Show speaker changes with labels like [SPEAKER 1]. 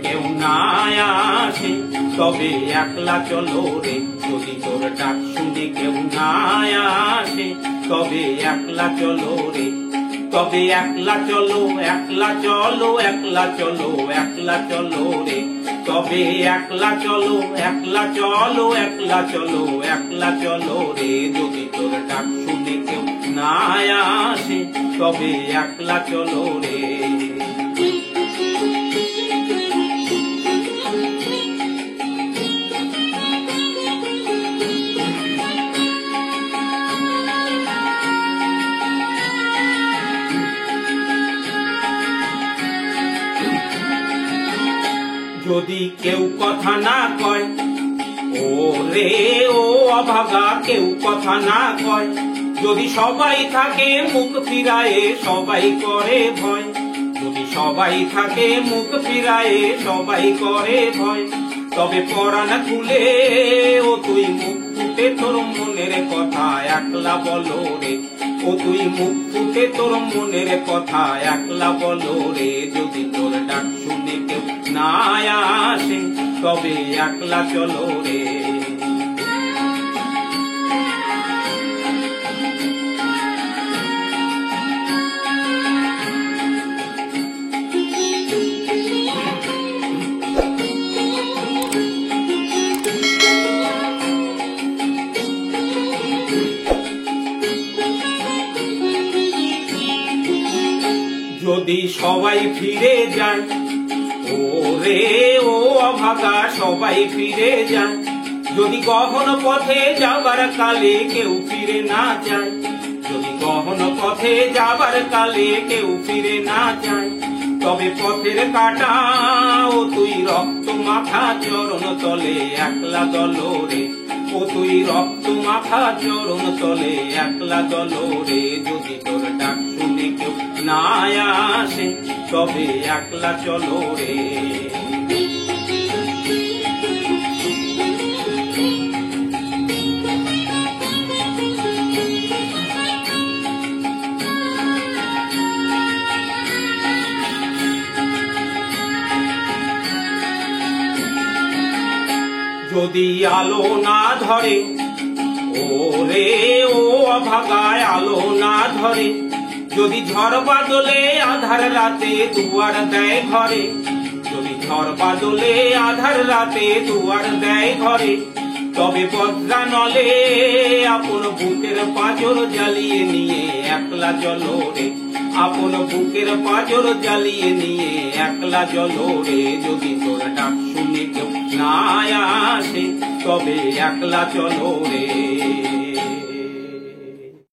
[SPEAKER 1] কেউ না আসে তবে একলা চলো রে, যদি তোর ডাক শুনে কেউ না আসে তবে একলা চলো রে, তবে একলা চলো, একলা চলো, একলা চলো, একলা চলো রে, তবে একলা চলো, একলা চলো, একলা চলো, একলা চলো রে, যদি তোর ডাক শুনে কেউ না আসে তবে একলা চলো রে। যদি কেউ কথা না কয়, ও রে ও অভাগা, কেউ কথা না কয়, যদি সবাই থাকে মুখ ফিরায়ে সবাই করে ভয়, যদি সবাই থাকে মুখ ফিরায়ে সবাই করে ভয়, তবে পরাণ খুলে ও তুই মুখ ফুটে তোর মনের কথা একলা বলো রে, ও তুই মুখ ফুটে তোর মনের কথা একলা বলো রে, যদি তোর ডাক শুনে কেউ না আসে তবে একলা চলো রে। যদি সবাই ফিরে যায়, ও রে ও অভাগা সবাই ফিরে যায়, যদি গহন পথে যাবার কালে কেউ ফিরে না যায়, যদি গহন পথে যাবার কালে কেউ ফিরে না যায়, তবে পথের কাটা ও তুই রক্ত মাখা চরণ তলে একলা দলো রে, ও তুই রক্ত মাখা চরণ তলে একলা দলো রে, যদি তোর ডাক শুনে কেউ না আসে তবে একলা চলো রে। যদি আলো না ধরে, ও রে ও অভাগায় আলো না ধরে, যদি ঝড় বাদলে আধার রাতে দুয়ার দেয় ঘরে, যদি ঝড় বাদলে আধার রাতে দুয়ার দেয় ঘরে, তবে বজ্রা নলে আপন বুকের পাঁজর জ্বালিয়ে নিয়ে একলা চলো রে, আপন বুকের পাঁজর জ্বালিয়ে নিয়ে একলা চলো রে, যদি তোর ডাক শুনে কেউ না আসে তবে একলা চলো রে।